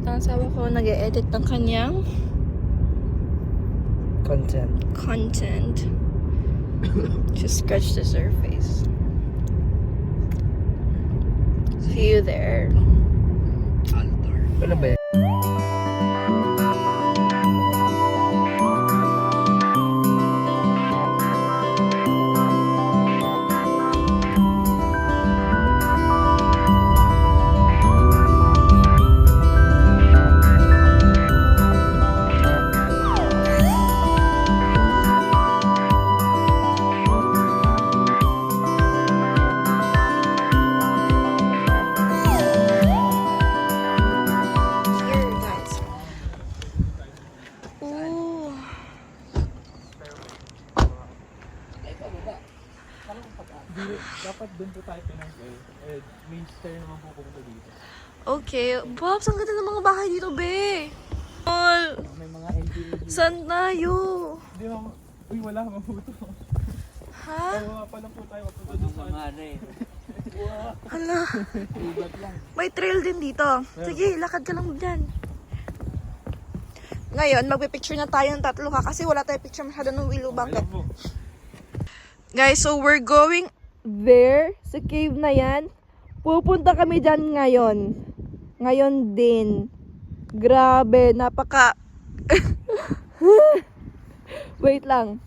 At ang asawa ko nag-e-edit ng kanyang content. Just scratch the surface. See you there. Ano ba yan? Here, guys. Ooh. Dapat doon po tayo pinag-air. May stair naman po pupunta dito. Okay. Pops, ang ganda ng mga bahay dito, be. All. May mga LDA. Saan tayo? Hindi mo. Uy, wala ka mabuto. Ha? Wala pa lang po tayo. Mapunta doon sa mga ano eh. Hala. Ibat lang. May trail din dito. Sige, lakad ka lang dyan. Ngayon, magpipicture na tayo ng tatlo ha kasi wala tayong picture masyado ng Willow Bucket. Alam po. Guys, so we're going there sa cave na yan. Pupunta kami dyan ngayon. Ngayon din. Grabe, napaka... Wait lang.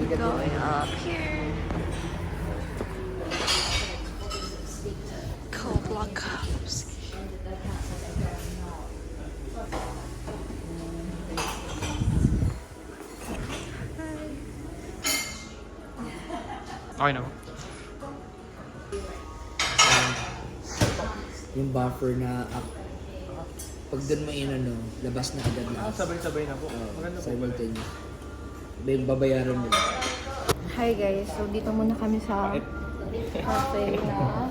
Going up here. Cold cups. Okay na po. Yung buffer na pag doon mo inano, labas na agad na. Sabay-sabay na po. Maganda po. Simultaneous. Babayaran nila. Hi guys, so dito muna kami sa cafe na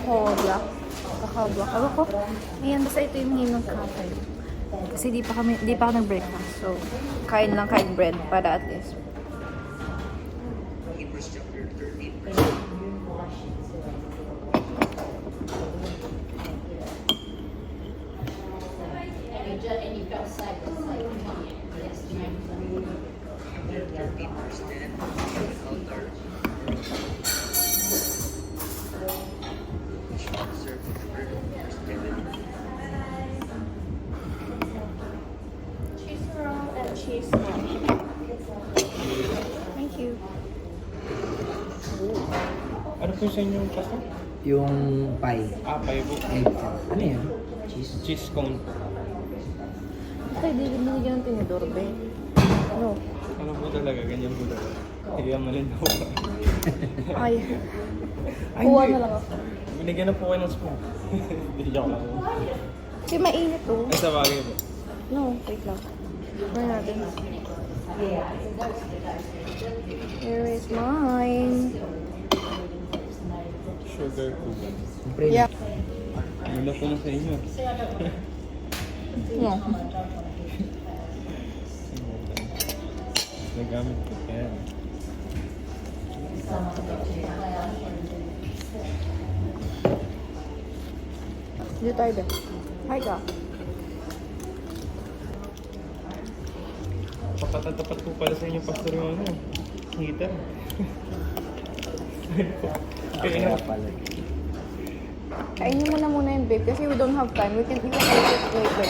Hobla. Hobla. Ewan ko. Ayan, basta ito yung name ng cafe. Kasi di pa ako nag-breakfast. So, kain bread para at least. Cheese roll and cheese roll. Thank you. Ano po sa inyo yung pasta? Yung pie. Pie po. Egg. Ano yan? Cheese. Cheese cone. Ay, di rin nilagyan ng tinidor, be. Ano? Ano po talaga? Ganyan po talaga. Kaya malin po. Ay. Ay, Kuha hindi. na lang ako. Binigyan na po kayo ng spoon. Hindi joke lang. Kasi mainit to. Ay, sa bagay po. No, wait lang. Where natin? Here is mine. Sugar po. Siyempre, Yeah. Mula po na sa inyo. No. Nagamit ko kaya. Dito tayo ba? Hi ka. Papatatapat po pala sa inyo, pastor, yung ano, heater. kaya pala. Kainin mo na muna yun, babe. Kasi we don't have time. We can eat it later.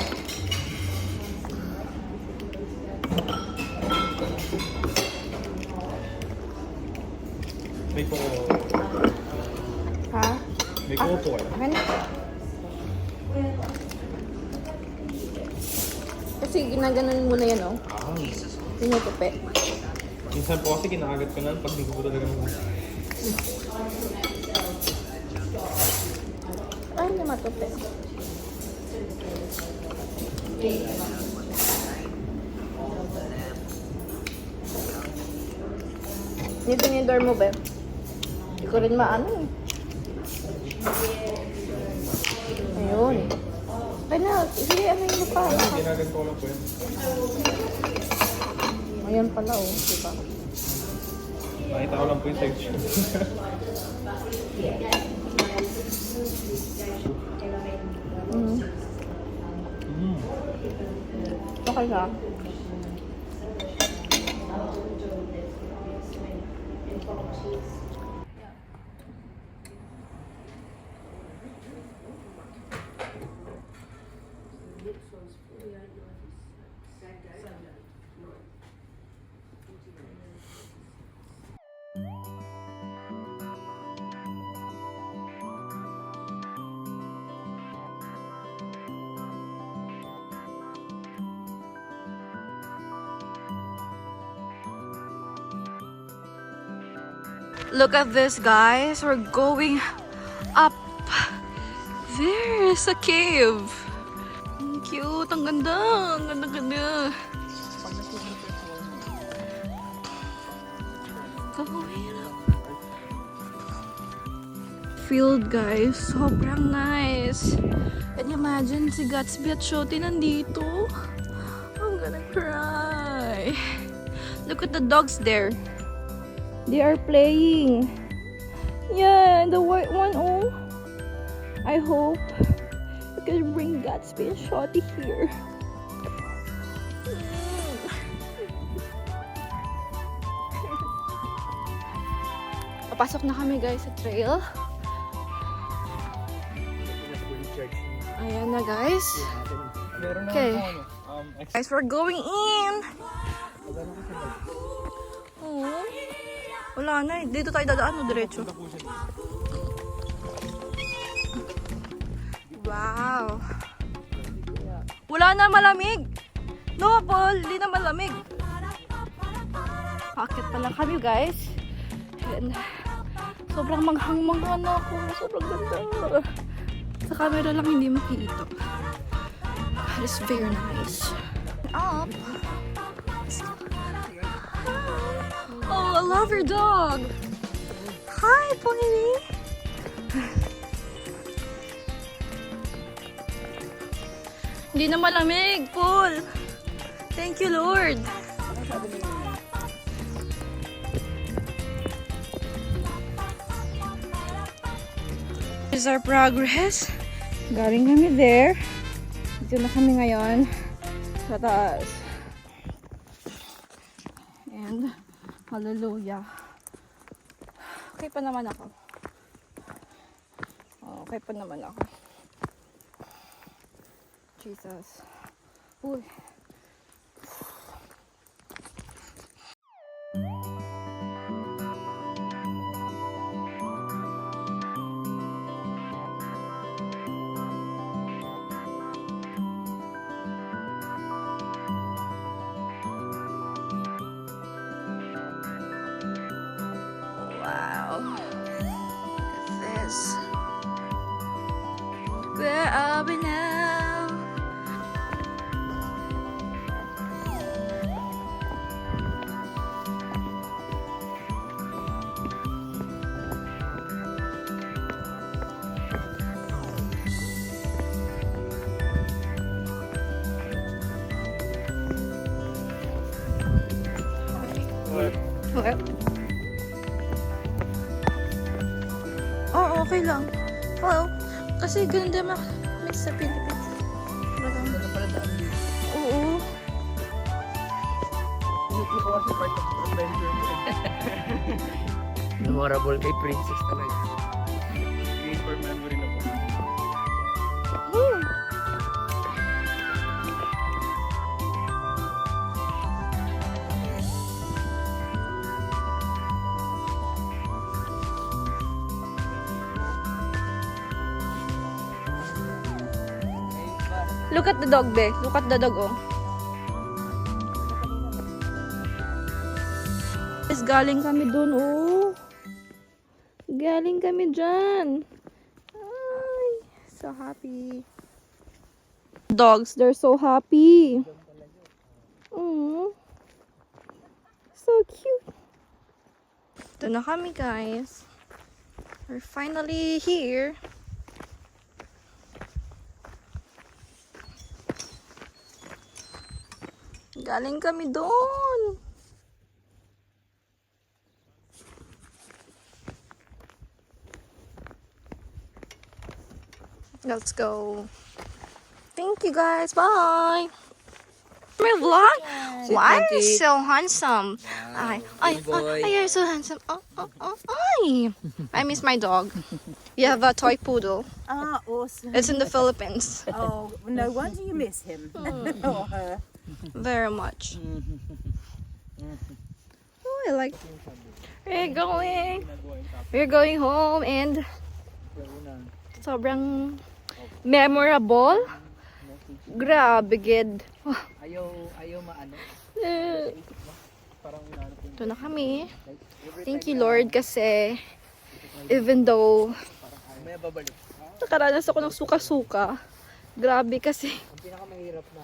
May po, Ha? may po po. Akin? Kasi ginaganon mo na yan, oh. Tinutupi. Minsan po kasi kinakagat ko na pag di ko po talaga naman. Ay, hindi matupi. Dito yung door mo, babe. Hindi ko rin maano eh. Ayun. Ay na, sige, ano yung lupa? Ginagan ko lang po yun. Ayan pala, oh. Diba? Nakita ko lang po yung section. Okay ka? Look at this, guys. We're going up. There is a cave. Ang cute. Ang ganda. Ang ganda-ganda. Going up. Field, guys. Sobrang nice. And imagine si Gatsby at Shoti nandito. I'm gonna cry. Look at the dogs there. They are playing. Yeah, the white one. Oh, I hope we can bring Gatsby and Shotty here. Papasok na kami, guys, sa trail. Ayan na, guys. Meron na Okay. ako, Guys, we're going in. Oh. Wala na eh. Dito tayo dadaan o diretso? Wow. Wala na, malamig. No, Paul. Hindi na malamig. Pakit pa lang kami, guys. And sobrang manghang-mangha na ako. Sobrang ganda. Sa camera lang hindi makikita. It's very nice. Up. Oh, I love your dog. Hi, Polly. Hindi na malamig, Paul. Thank you, Lord. This is our progress. Galing kami there. Dito na kami ngayon sa taas. And hallelujah. Okay pa naman ako. Oh, okay pa naman ako. Jesus. Uy. Wow. Look at this. Where are we now? What? Oh, okay lang. Well, kasi ganun din mix sa Philippines. Ano pala daan dito? Oo. Hindi ko kasi part of the adventure mo. Memorable kay Princess talaga. Create for memory na po. Hmm. Look at the dog, Be. Look at the dog, oh. Guys, galing kami dun, oh. Galing kami dyan. Ay, so happy. Dogs, they're so happy. So cute. Ito na kami, guys. We're finally here. Galing kami doon. Let's go. Thank you guys. Bye. My vlog. Why are you so handsome? Ay, you're so handsome. Ay. I miss my dog. You have a toy poodle. Ah, awesome. It's in the Philippines. Oh, no wonder you miss him. Or her. Very much. Oh, I like. We're going home and sobrang memorable. Grabe, gid. Ayaw maano. Ito na kami. Thank you, Lord, kasi even though May babalik. nakaranas ako ng suka-suka, grabe kasi Ang pinakamahirap na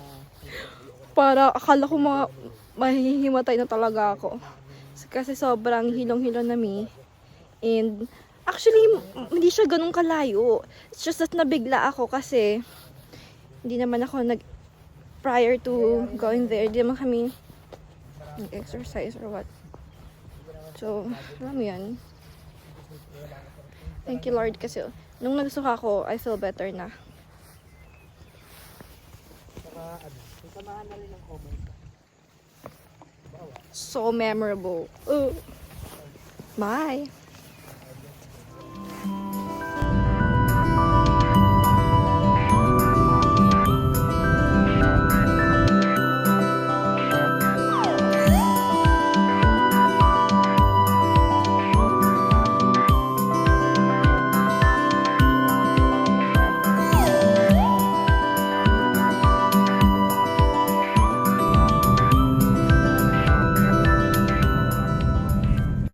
para akala ko mahihimatay na talaga ako. Kasi sobrang hilong-hilong na mi. And actually, hindi siya ganun kalayo. It's just that nabigla ako kasi hindi naman ako prior to going there, hindi naman kami nag-exercise or what. So, alam mo yan. Thank you, Lord, kasi nung nagsuka ko, I feel better na. So memorable. Bye!